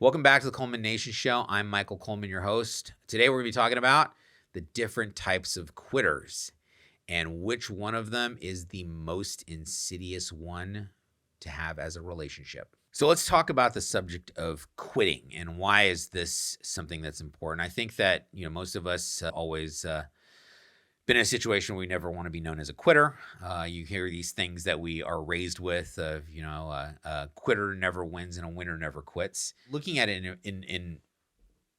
Welcome back to the Coleman Nation Show. I'm Michael Coleman, your host. Today we're going to be talking about the different types of quitters and which one of them is the most insidious one to have as a relationship. So let's talk about the subject of quitting and why is this something that's important. I think that most of us always been in a situation where we never want to be known as a quitter. You hear these things that we are raised with of, a quitter never wins and a winner never quits. Looking at it in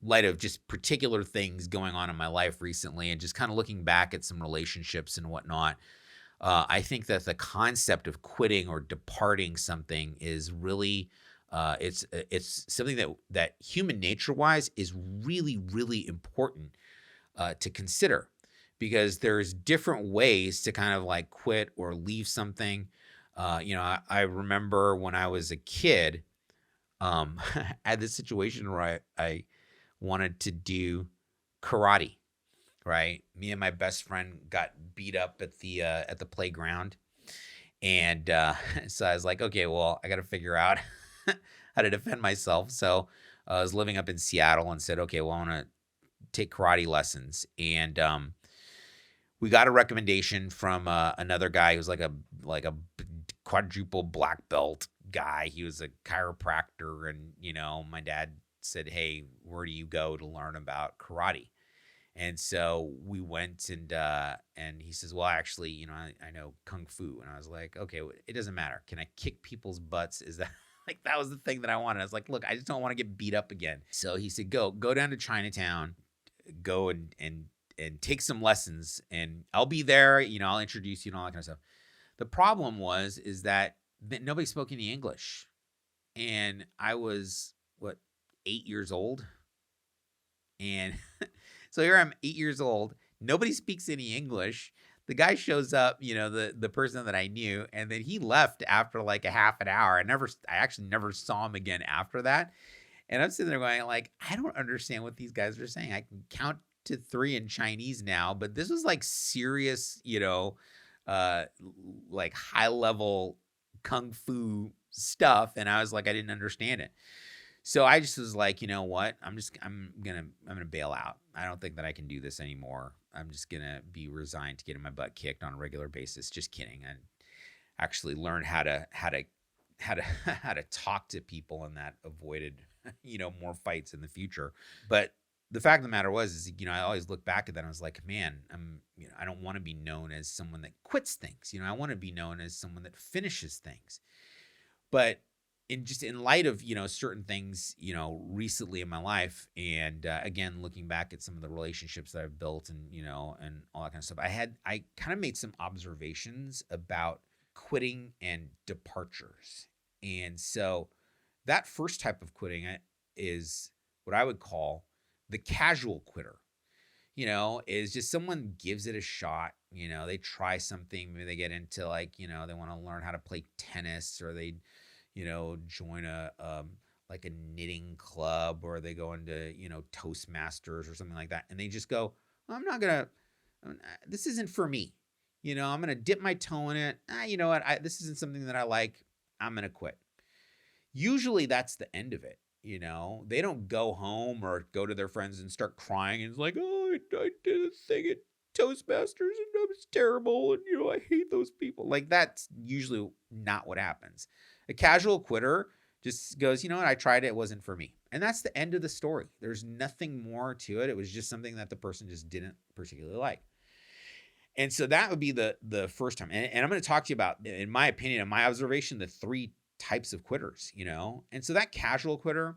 light of just particular things going on in my life recently and just kind of looking back at some relationships and whatnot, I think that the concept of quitting or departing something is really, it's something that human nature-wise is really, really important to consider. Because there's different ways to kind of like quit or leave something. I remember when I was a kid, I had this situation where I wanted to do karate, right? Me and my best friend got beat up at the playground. And so I was like, okay, well, I got to figure out how to defend myself. So I was living up in Seattle and said, okay, well, I want to take karate lessons. And we got a recommendation from another guy who was like a quadruple black belt guy. He was a chiropractor, and my dad said, "Hey, where do you go to learn about karate?" And so we went, and he says, "Well, actually, I know kung fu." And I was like, "Okay, it doesn't matter. Can I kick people's butts? Is that?" Like, that was the thing that I wanted. I was like, "Look, I just don't want to get beat up again." So he said, "Go down to Chinatown, go and take some lessons, and I'll be there. I'll introduce you and all that kind of stuff." The problem is that nobody spoke any English, and I was 8 years old, and so here I'm 8 years old. Nobody speaks any English. The guy shows up, the person that I knew, and then he left after like a half an hour. I actually never saw him again after that. And I'm sitting there going like, I don't understand what these guys are saying. I can count to 3 in Chinese now, but this was like serious, like high level kung fu stuff. And I was like, I didn't understand it. So I just was like, you know what? I'm gonna bail out. I don't think that I can do this anymore. I'm just gonna be resigned to getting my butt kicked on a regular basis. Just kidding. I actually learned how to how to talk to people, and that avoided more fights in the future. But the fact of the matter is I always look back at that and I was like, man, I don't want to be known as someone that quits things. I want to be known as someone that finishes things. But in light of certain things recently in my life, and again looking back at some of the relationships that I've built, and and all that kind of stuff, I kind of made some observations about quitting and departures. And so that first type of quitting is what I would call the casual quitter. Is just someone gives it a shot. They try something. Maybe they get into like, they want to learn how to play tennis, or they, join a like a knitting club, or they go into, Toastmasters or something like that. And they just go, this isn't for me. I'm going to dip my toe in it. You know what? This isn't something that I like. I'm going to quit. Usually that's the end of it. They don't go home or go to their friends and start crying and it's like, oh, I did a thing at Toastmasters and it was terrible. And, I hate those people. Like, that's usually not what happens. A casual quitter just goes, you know what? I tried it. It wasn't for me. And that's the end of the story. There's nothing more to it. It was just something that the person just didn't particularly like. And so that would be the first time. And I'm going to talk to you about, in my opinion, in my observation, the 3 types of quitters, and so that casual quitter,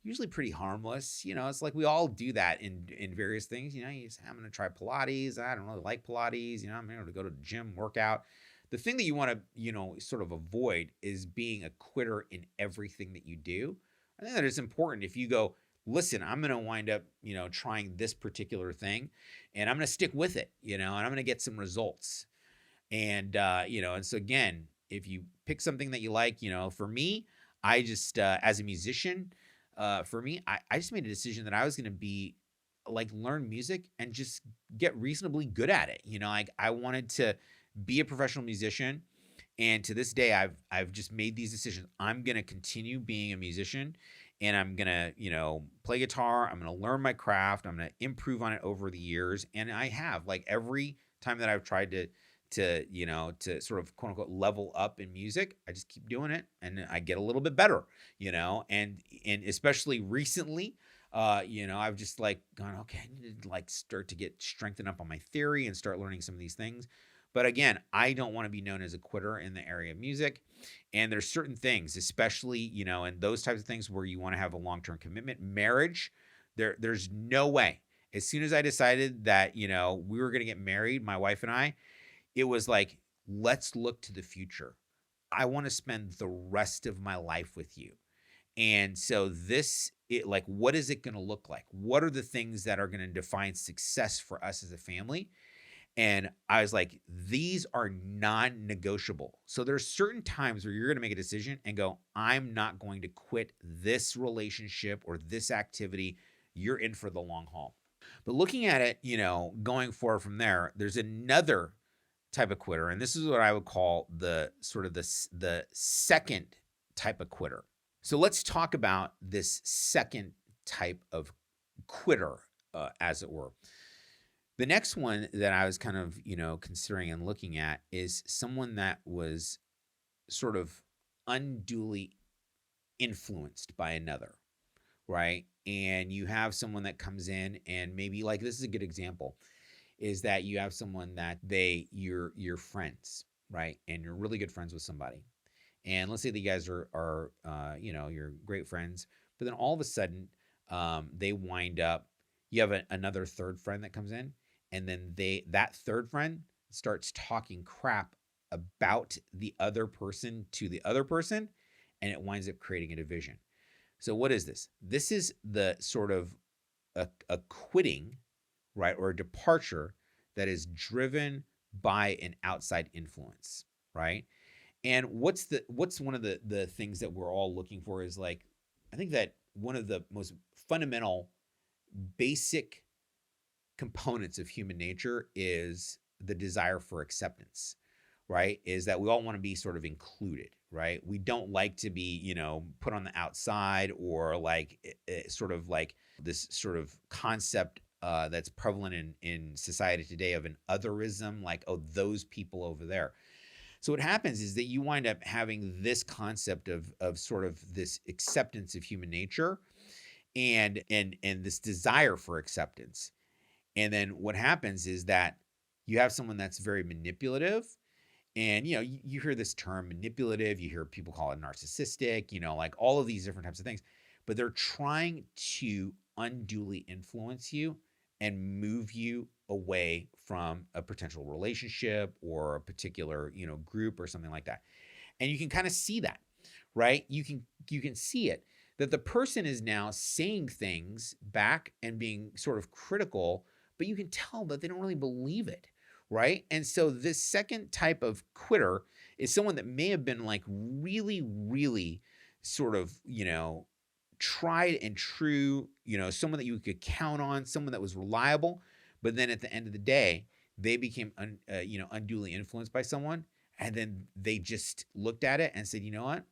usually pretty harmless. It's like we all do that in various things. You say, I'm going to try Pilates. I don't really like Pilates. I'm going to go to the gym, workout. The thing that you want to, sort of avoid is being a quitter in everything that you do. I think that it's important if you go, listen, I'm going to wind up, trying this particular thing, and I'm going to stick with it, and I'm going to get some results. And, and so again, if you pick something that you like, for me, I just, as a musician, for me, I just made a decision that I was going to be like, learn music and just get reasonably good at it. I wanted to be a professional musician. And to this day, I've just made these decisions. I'm going to continue being a musician. and I'm going to, play guitar. I'm going to learn my craft. I'm going to improve on it over the years. And I have, like, every time that I've tried to sort of quote unquote level up in music, I just keep doing it and I get a little bit better, and especially recently, I've just like gone, okay, I need to like start to get strengthened up on my theory and start learning some of these things. But again, I don't want to be known as a quitter in the area of music. And there's certain things, especially, and those types of things where you want to have a long-term commitment. Marriage, there's no way. As soon as I decided that, we were going to get married, my wife and I, it was like, let's look to the future. I want to spend the rest of my life with you. And so what is it going to look like? What are the things that are going to define success for us as a family? And I was like, these are non-negotiable. So there's certain times where you're going to make a decision and go, I'm not going to quit this relationship or this activity. You're in for the long haul. But looking at it, going forward from there, there's another type of quitter. And this is what I would call the second type of quitter. So let's talk about this second type of quitter, as it were. The next one that I was kind of, considering and looking at is someone that was sort of unduly influenced by another, right? And you have someone that comes in and maybe, like, this is a good example, is that you have someone that you're friends, right? And you're really good friends with somebody. And let's say the guys are you're great friends, but then all of a sudden, they wind up, you have another third friend that comes in, and then that third friend starts talking crap about the other person to the other person, and it winds up creating a division. So what is this? This is the sort of a quitting, right, or a departure that is driven by an outside influence, right? And what's one of the things that we're all looking for is, like, I think that one of the most fundamental, basic components of human nature is the desire for acceptance, right? Is that we all want to be sort of included, right? We don't like to be, put on the outside, or like sort of like this sort of concept that's prevalent in society today of an otherism, like, oh, those people over there. So what happens is that you wind up having this concept of sort of this acceptance of human nature and this desire for acceptance. And then what happens is that you have someone that's very manipulative. And, you hear this term manipulative, you hear people call it narcissistic, like all of these different types of things, but they're trying to unduly influence you and move you away from a potential relationship or a particular, group or something like that. And you can kind of see that, right? You can see it, that the person is now saying things back and being sort of critical, but you can tell that they don't really believe it, right? And so this second type of quitter is someone that may have been like really, really sort of, tried and true, someone that you could count on, someone that was reliable. But then at the end of the day, they became, unduly influenced by someone. And then they just looked at it and said, you know what?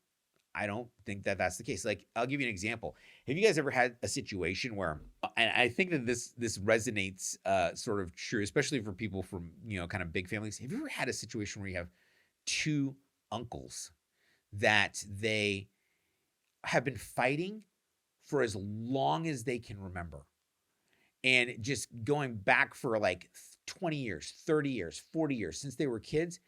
I don't think that that's the case. Like, I'll give you an example. Have you guys ever had a situation where, and I think that this resonates sort of true, especially for people from, kind of big families. Have you ever had a situation where you have two uncles that they have been fighting for as long as they can remember, and just going back for like 20 years, 30 years, 40 years since they were kids?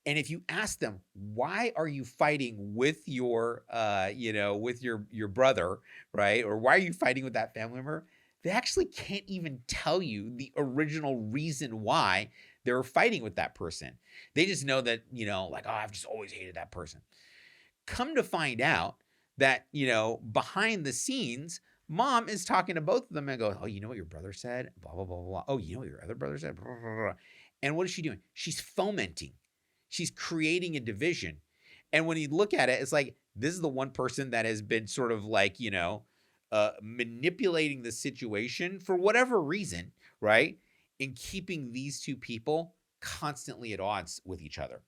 And if you ask them, why are you fighting with your, with your brother, right? Or why are you fighting with that family member? They actually can't even tell you the original reason why they were fighting with that person. They just know that, like, oh, I've just always hated that person. Come to find out that, behind the scenes, mom is talking to both of them and goes, oh, you know what your brother said? Blah, blah, blah, blah. Oh, you know what your other brother said? Blah, blah, blah. And what is she doing? She's fomenting. She's creating a division. And when you look at it, it's like, this is the one person that has been sort of like, manipulating the situation for whatever reason, right? And keeping these two people constantly at odds with each other.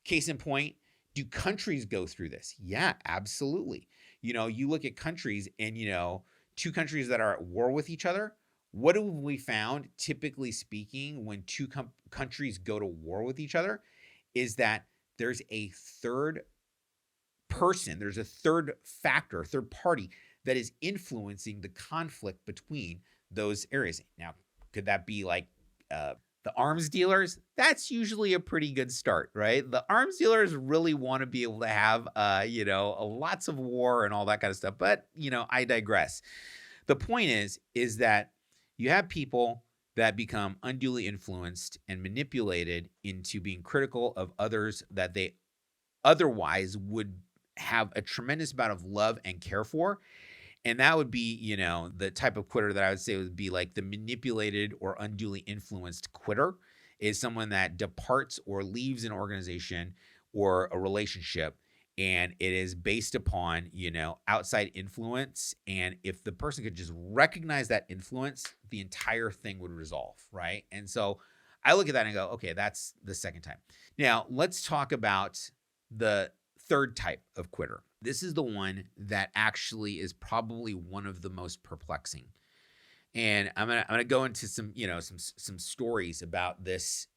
Case in point, do countries go through this? Yeah, absolutely. You look at countries and, two countries that are at war with each other. What have we found, typically speaking, when two countries go to war with each other, is that there's a third person, there's a third factor, a third party that is influencing the conflict between those areas. Now, could that be like the arms dealers? That's usually a pretty good start, right? The arms dealers really want to be able to have, lots of war and all that kind of stuff. But, I digress. The point is that you have people that become unduly influenced and manipulated into being critical of others that they otherwise would have a tremendous amount of love and care for. And that would be, the type of quitter that I would say would be like the manipulated or unduly influenced quitter is someone that departs or leaves an organization or a relationship. And it is based upon, outside influence. And if the person could just recognize that influence, the entire thing would resolve, right? And so I look at that and go, okay, that's the second type. Now, let's talk about the third type of quitter. This is the one that actually is probably one of the most perplexing. And I'm gonna go into some stories about this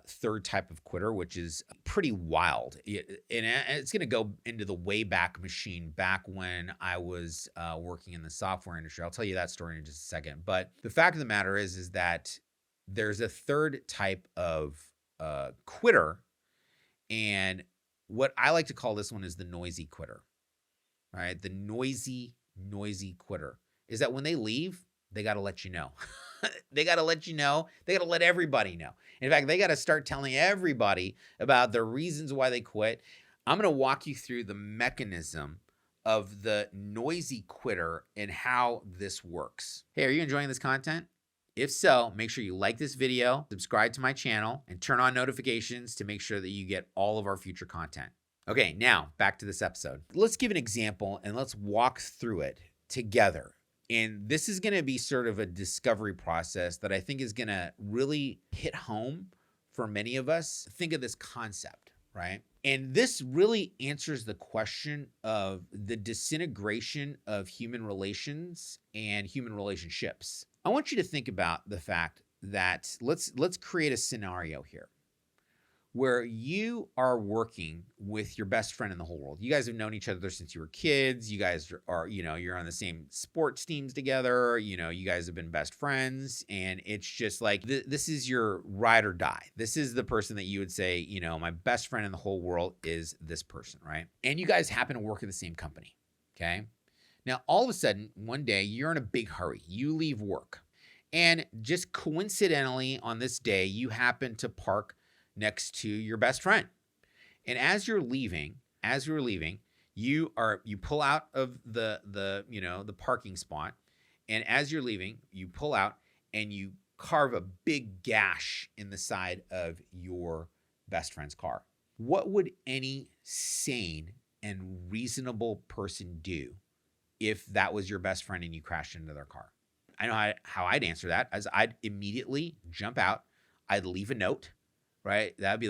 third type of quitter, which is pretty wild. And it's going to go into the Wayback Machine, back when I was working in the software industry. I'll tell you that story in just a second. But the fact of the matter is that there's a third type of quitter, and what I like to call this one is the noisy quitter. All right, the noisy quitter is that when they leave, they got to let you know. They got to let you know. They got to let everybody know. In fact, they got to start telling everybody about the reasons why they quit. I'm going to walk you through the mechanism of the noisy quitter and how this works. Hey, are you enjoying this content? If so, make sure you like this video, subscribe to my channel, and turn on notifications to make sure that you get all of our future content. Okay, now back to this episode. Let's give an example and let's walk through it together. And this is going to be sort of a discovery process that I think is going to really hit home for many of us. Think of this concept, right? And this really answers the question of the disintegration of human relations and human relationships. I want you to think about the fact that let's create a scenario here where you are working with your best friend in the whole world. You guys have known each other since you were kids. You guys are, you're on the same sports teams together. You guys have been best friends. And it's just like, this is your ride or die. This is the person that you would say, my best friend in the whole world is this person, right? And you guys happen to work at the same company, okay? Now, all of a sudden, one day, you're in a big hurry. You leave work. And just coincidentally, on this day, you happen to park next to your best friend. And as you're leaving, you pull out of the parking spot. And as you're leaving, you pull out and you carve a big gash in the side of your best friend's car. What would any sane and reasonable person do if that was your best friend and you crashed into their car? I know how I'd answer that, as I'd immediately jump out. I'd leave a note. Right? That'd be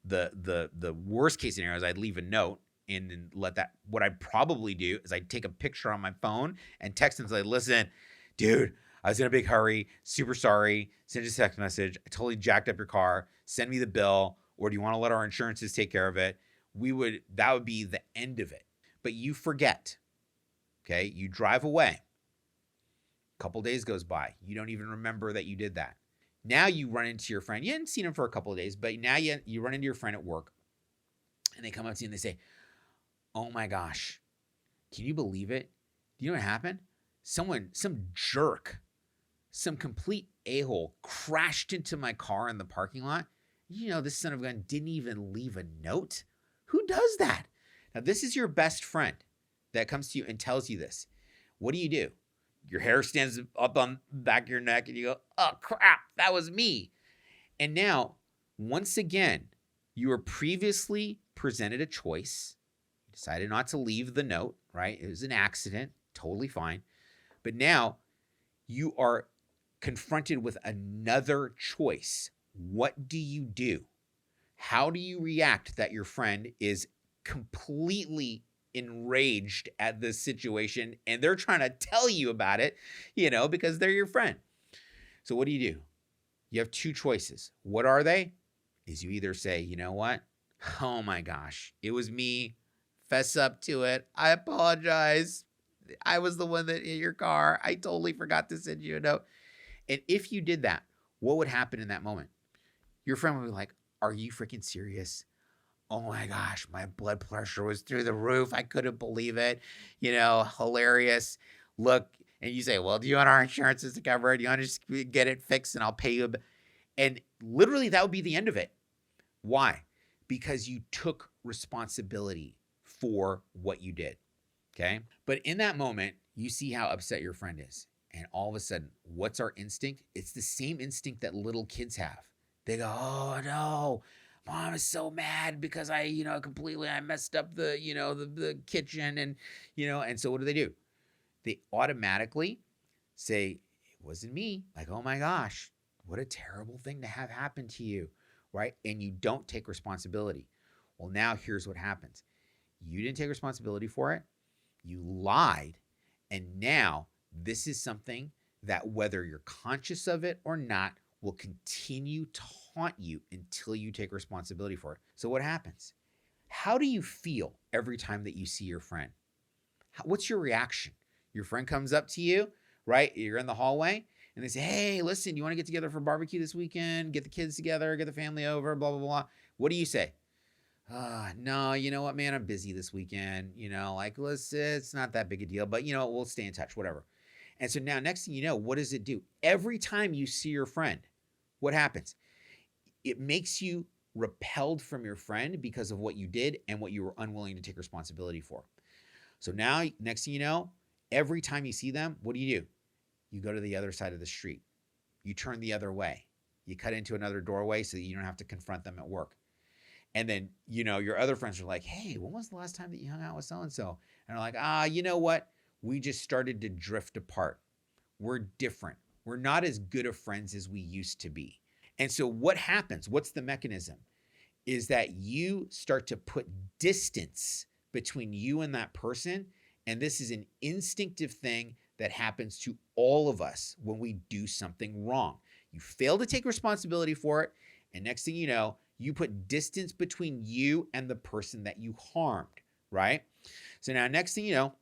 the worst case scenario is I'd leave a note and then what I'd probably do is I'd take a picture on my phone and text them and say, listen, dude, I was in a big hurry, super sorry, send a text message. I totally jacked up your car. Send me the bill, or do you want to let our insurances take care of it? That would be the end of it. But you forget, okay? You drive away. A couple days goes by. You don't even remember that you did that. Now you run into your friend. You hadn't seen him for a couple of days, but now you run into your friend at work, and they come up to you and they say, oh my gosh, can you believe it? Do you know what happened? Some jerk, some complete a-hole crashed into my car in the parking lot. This son of a gun didn't even leave a note. Who does that? Now, this is your best friend that comes to you and tells you this. What do? Your hair stands up on the back of your neck and you go, oh crap, that was me. And now, once again, you were previously presented a choice. You decided not to leave the note, right? It was an accident, totally fine. But now you are confronted with another choice. What do you do? How do you react that your friend is completely enraged at this situation and they're trying to tell you about it, because they're your friend. So what do? You have two choices. What are they? Is you either say, you know what? Oh my gosh, it was me. Fess up to it. I apologize. I was the one that hit your car. I totally forgot to send you a note. And if you did that, what would happen in that moment? Your friend would be like, are you freaking serious? Oh my gosh, my blood pressure was through the roof. I couldn't believe it. Hilarious. Look, and you say, well, do you want our insurances to cover it? Do you want to just get it fixed and I'll pay you? And literally that would be the end of it. Why? Because you took responsibility for what you did. Okay. But in that moment, you see how upset your friend is. And all of a sudden, what's our instinct? It's the same instinct that little kids have. They go, oh no, Mom is so mad because I messed up the kitchen and so what do? They automatically say, it wasn't me. Like, oh my gosh, what a terrible thing to have happen to you, right? And you don't take responsibility. Well, now here's what happens. You didn't take responsibility for it. You lied. And now this is something that whether you're conscious of it or not will continue to haunt you until you take responsibility for it. So what happens? How do you feel every time that you see your friend? What's your reaction? Your friend comes up to you, right? You're in the hallway and they say, hey, listen, you want to get together for barbecue this weekend? Get the kids together, get the family over, blah, blah, blah. What do you say? No, you know what, man, I'm busy this weekend. It's not that big a deal, but we'll stay in touch, whatever. And so now next thing you know, what does it do? Every time you see your friend, what happens? It makes you repelled from your friend because of what you did and what you were unwilling to take responsibility for. So now, next thing you know, every time you see them, what do? You go to the other side of the street. You turn the other way. You cut into another doorway so that you don't have to confront them at work. And then, your other friends are like, hey, when was the last time that you hung out with so-and-so? And they're like, you know what? We just started to drift apart. We're different. We're not as good of friends as we used to be. And so what happens? What's the mechanism? Is that you start to put distance between you and that person. And this is an instinctive thing that happens to all of us when we do something wrong. You fail to take responsibility for it. And next thing you know, you put distance between you and the person that you harmed, right? So now next thing you know,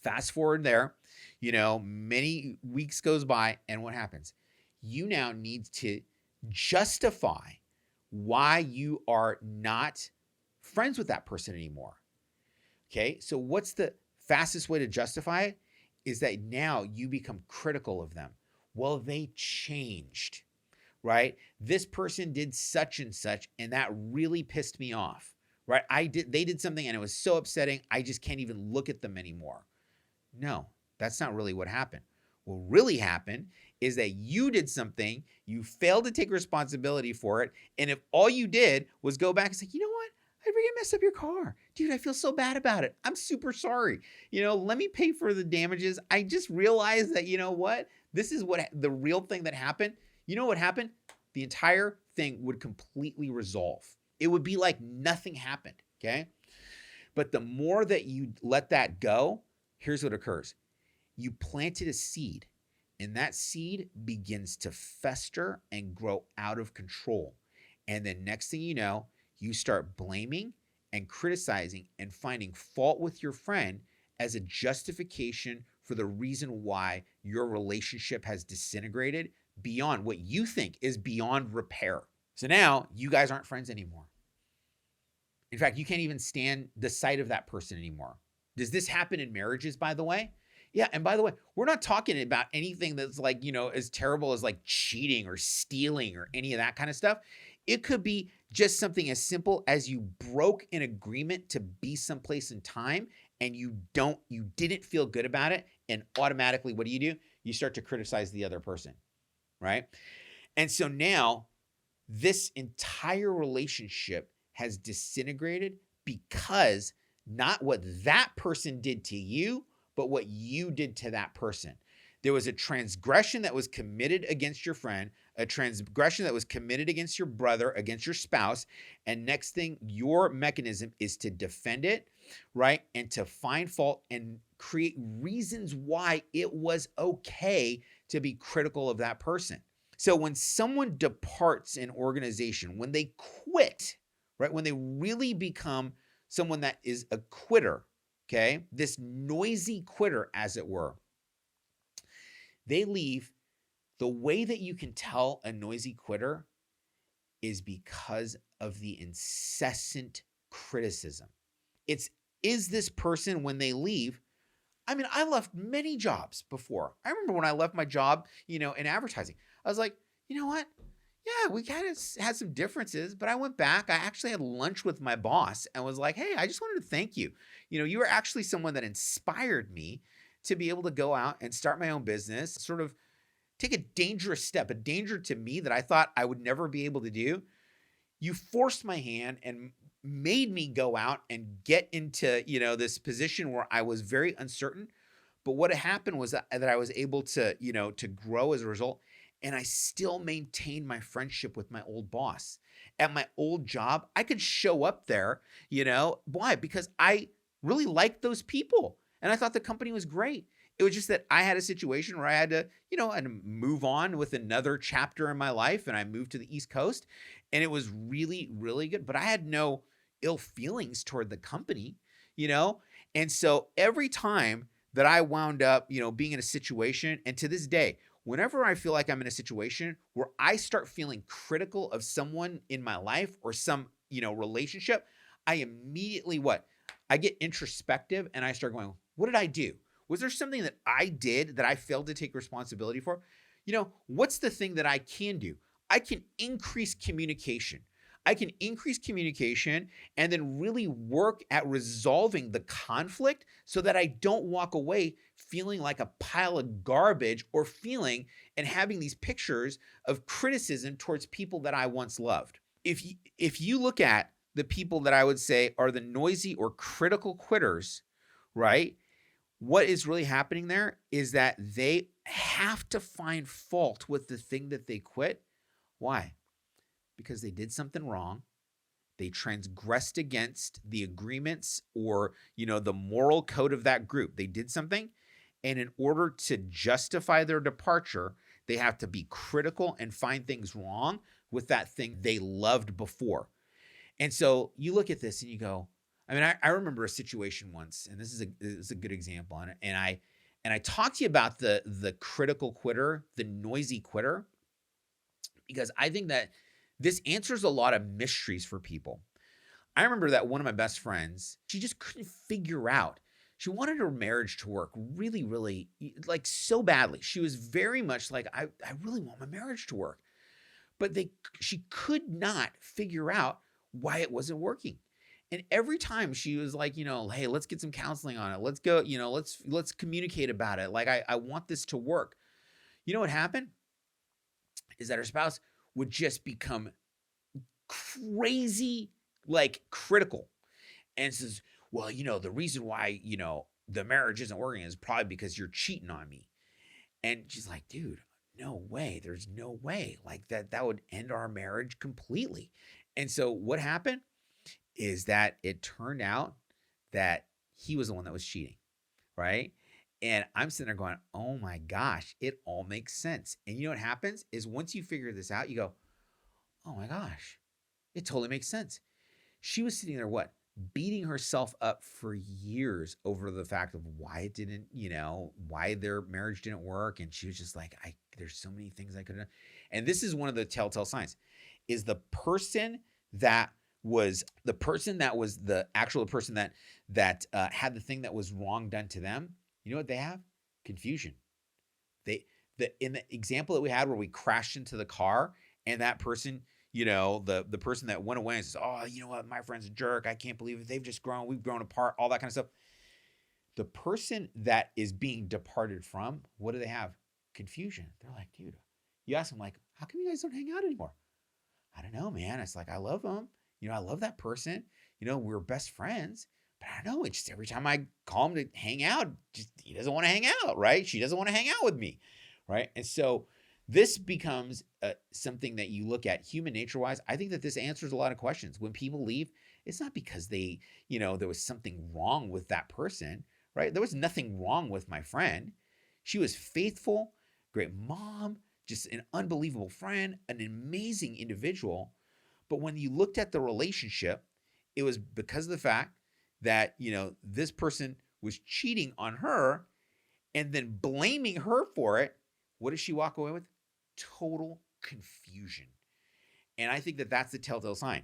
fast forward there, many weeks goes by and what happens? You now need to justify why you are not friends with that person anymore. Okay, so what's the fastest way to justify it? Is that now you become critical of them. Well, they changed, right? This person did such and such, and that really pissed me off, right? They did something and it was so upsetting, I just can't even look at them anymore. No, that's not really what happened. What really happened is that you did something, you failed to take responsibility for it, and if all you did was go back and say, you know what? I really messed up your car. Dude, I feel so bad about it. I'm super sorry. Let me pay for the damages. I just realized that, this is what the real thing that happened. You know what happened? The entire thing would completely resolve. It would be like nothing happened, okay? But the more that you let that go, here's what occurs. You planted a seed, and that seed begins to fester and grow out of control. And then next thing you know, you start blaming and criticizing and finding fault with your friend as a justification for the reason why your relationship has disintegrated beyond what you think is beyond repair. So now you guys aren't friends anymore. In fact, you can't even stand the sight of that person anymore. Does this happen in marriages, by the way? Yeah, and by the way, we're not talking about anything that's like, as terrible as like cheating or stealing or any of that kind of stuff. It could be just something as simple as you broke an agreement to be someplace in time and you didn't feel good about it. And automatically, what do? You start to criticize the other person, right? And so now this entire relationship has disintegrated because not what that person did to you, but what you did to that person. There was a transgression that was committed against your friend, a transgression that was committed against your brother, against your spouse. And next thing, your mechanism is to defend it, right? And to find fault and create reasons why it was okay to be critical of that person. So when someone departs an organization, when they quit, right? When they really become someone that is a quitter, okay? This noisy quitter, as it were, they leave. The way that you can tell a noisy quitter is because of the incessant criticism. Is this person, when they leave, I mean, I left many jobs before. I remember when I left my job, in advertising, I was like, you know what? Yeah, we kind of had some differences, but I went back. I actually had lunch with my boss and was like, hey, I just wanted to thank you. You were actually someone that inspired me to be able to go out and start my own business, sort of take a dangerous step, a danger to me that I thought I would never be able to do. You forced my hand and made me go out and get into, this position where I was very uncertain. But what happened was that I was able to, to grow as a result. And I still maintained my friendship with my old boss. At my old job, I could show up there, why? Because I really liked those people. And I thought the company was great. It was just that I had a situation where I had to, I had to move on with another chapter in my life. And I moved to the East Coast. And it was really, really good. But I had no ill feelings toward the company, And so every time that I wound up, being in a situation, and to this day, whenever I feel like I'm in a situation where I start feeling critical of someone in my life or some, relationship, I immediately I get introspective and I start going, what did I do? Was there something that I did that I failed to take responsibility for? What's the thing that I can do? I can increase communication. I can increase communication and then really work at resolving the conflict so that I don't walk away feeling like a pile of garbage or feeling and having these pictures of criticism towards people that I once loved. If you look at the people that I would say are the noisy or critical quitters, right? What is really happening there is that they have to find fault with the thing that they quit. Why? Because they did something wrong. They transgressed against the agreements or, the moral code of that group. They did something. And in order to justify their departure, they have to be critical and find things wrong with that thing they loved before. And so you look at this and you go, I remember a situation once, and this is a good example. And I talked to you about the critical quitter, the noisy quitter, because I think that this answers a lot of mysteries for people. I remember that one of my best friends, she just couldn't figure out. She wanted her marriage to work really, really, like so badly. She was very much like, I really want my marriage to work. But she could not figure out why it wasn't working. And every time she was like, hey, let's get some counseling on it. Let's go, let's communicate about it. Like, I want this to work. You know what happened? Is that her spouse would just become crazy, like critical, and says, well, the reason why, the marriage isn't working is probably because you're cheating on me. And she's like, dude, no way. There's no way like that would end our marriage completely. And so what happened is that it turned out that he was the one that was cheating, right? And I'm sitting there going, oh my gosh, it all makes sense. And you know what happens is once you figure this out, you go, oh my gosh, it totally makes sense. She was sitting there, beating herself up for years over the fact of why it didn't, why their marriage didn't work. And she was just like, there's so many things I could have done. And this is one of the telltale signs is the person that was the actual person that had the thing that was wrong done to them. You know what they have? Confusion. In the example that we had where we crashed into the car and that person, the person that went away and says, oh, you know what? My friend's a jerk. I can't believe it. We've grown apart, all that kind of stuff. The person that is being departed from, what do they have? Confusion. They're like, dude, you ask them like, how come you guys don't hang out anymore? I don't know, man. It's like, I love them. I love that person. We're best friends, But I don't know. It's just every time I call him to hang out, he doesn't want to hang out, right? She doesn't want to hang out with me, right? And so this becomes something that you look at human nature-wise. I think that this answers a lot of questions. When people leave, it's not because there was something wrong with that person, right? There was nothing wrong with my friend. She was faithful, great mom, just an unbelievable friend, an amazing individual. But when you looked at the relationship, it was because of the fact that, this person was cheating on her and then blaming her for it. What does she walk away with? Total confusion. And I think that that's the telltale sign.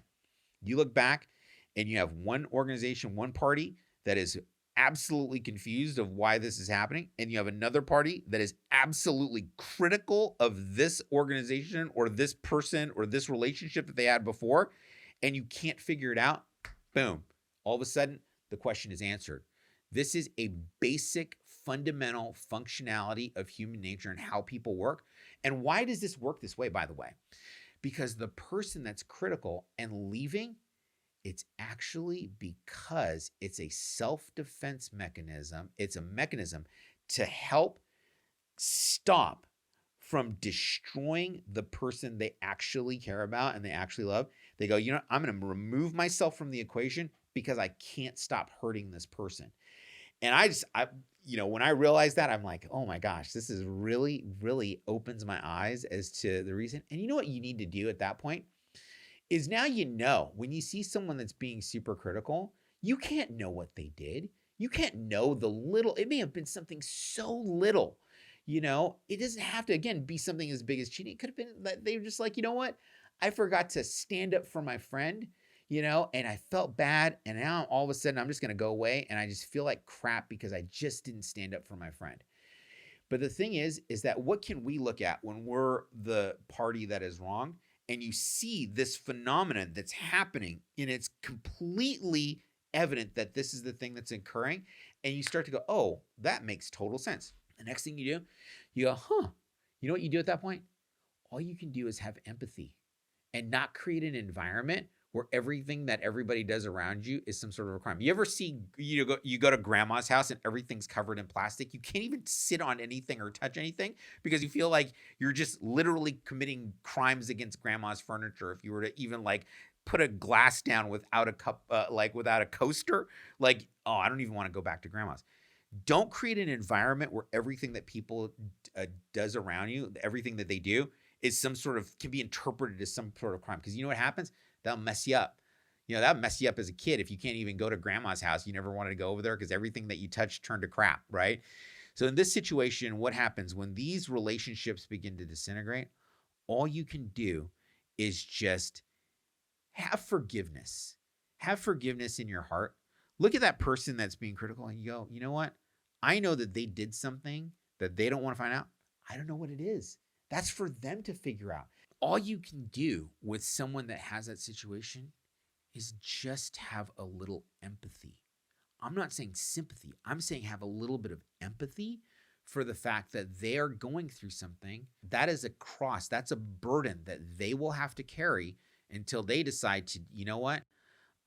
You look back and you have one organization, one party that is absolutely confused of why this is happening, and you have another party that is absolutely critical of this organization or this person or this relationship that they had before, and you can't figure it out. Boom. All of a sudden, the question is answered. This is a basic, fundamental functionality of human nature and how people work. And why does this work this way, by the way? Because the person that's critical and leaving, it's actually because it's a self-defense mechanism. It's a mechanism to help stop from destroying the person they actually care about and they actually love. They go, I'm going to remove myself from the equation because I can't stop hurting this person. And when I realized that, I'm like, oh my gosh, this is really, really opens my eyes as to the reason. And you know what you need to do at that point is now when you see someone that's being super critical, you can't know what they did. You can't know it may have been something so little, it doesn't have to, again, be something as big as cheating. It could have been that they were just like, you know what? I forgot to stand up for my friend, and I felt bad. And now all of a sudden I'm just going to go away and I just feel like crap because I just didn't stand up for my friend. But the thing is that what can we look at when we're the party that is wrong? And you see this phenomenon that's happening and it's completely evident that this is the thing that's occurring. And you start to go, oh, that makes total sense. The next thing you do, you go, you know what you do at that point? All you can do is have empathy and not create an environment where everything that everybody does around you is some sort of a crime. You ever see, you go to grandma's house and everything's covered in plastic? You can't even sit on anything or touch anything because you feel like you're just literally committing crimes against grandma's furniture. If you were to even put a glass down without a cup, without a coaster, I don't even want to go back to grandma's. Don't create an environment where everything that people does around you, everything that they do is can be interpreted as some sort of crime. Because you know what happens? That'll mess you up. That'll mess you up as a kid if you can't even go to grandma's house. You never wanted to go over there because everything that you touched turned to crap, right? So in this situation, what happens when these relationships begin to disintegrate? All you can do is just have forgiveness. Have forgiveness in your heart. Look at that person that's being critical and you go, you know what? I know that they did something that they don't want to find out. I don't know what it is. That's for them to figure out. All you can do with someone that has that situation is just have a little empathy. I'm not saying sympathy. I'm saying have a little bit of empathy for the fact that they are going through something. That is a cross. That's a burden that they will have to carry until they decide to, you know what?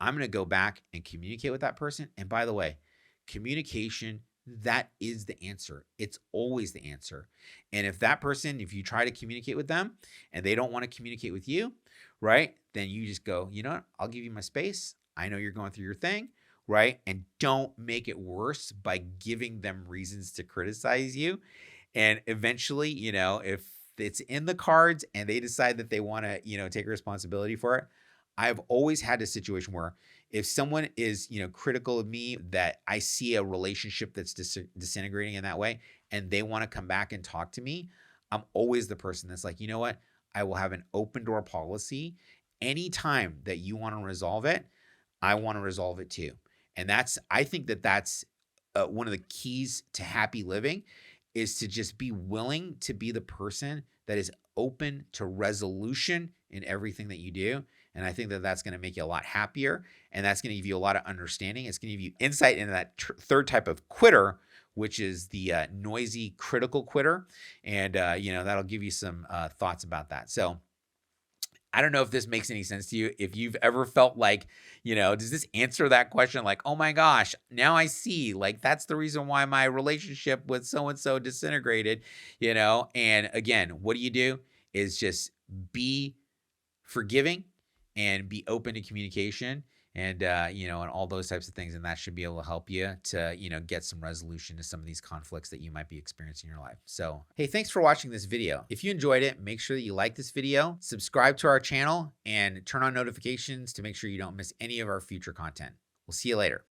I'm going to go back and communicate with that person. And by the way, communication, that is the answer. It's always the answer. And if you try to communicate with them and they don't want to communicate with you, right? Then you just go, you know what? I'll give you my space. I know you're going through your thing, right? And don't make it worse by giving them reasons to criticize you. And eventually, if it's in the cards and they decide that they want to, take responsibility for it, I've always had a situation where if someone is, critical of me, that I see a relationship that's disintegrating in that way and they want to come back and talk to me, I'm always the person that's like, you know what? I will have an open door policy. Anytime that you want to resolve it, I want to resolve it too. And I think that's one of the keys to happy living is to just be willing to be the person that is open to resolution in everything that you do. And I think that that's going to make you a lot happier. And that's going to give you a lot of understanding. It's going to give you insight into that third type of quitter, which is the noisy, critical quitter. And, that'll give you some thoughts about that. So I don't know if this makes any sense to you. If you've ever felt like, does this answer that question? Like, oh my gosh, now I see, like, that's the reason why my relationship with so-and-so disintegrated, And again, what do? Is just be forgiving and be open to communication and all those types of things. And that should be able to help you to, get some resolution to some of these conflicts that you might be experiencing in your life. So, hey, thanks for watching this video. If you enjoyed it, make sure that you like this video, subscribe to our channel, and turn on notifications to make sure you don't miss any of our future content. We'll see you later.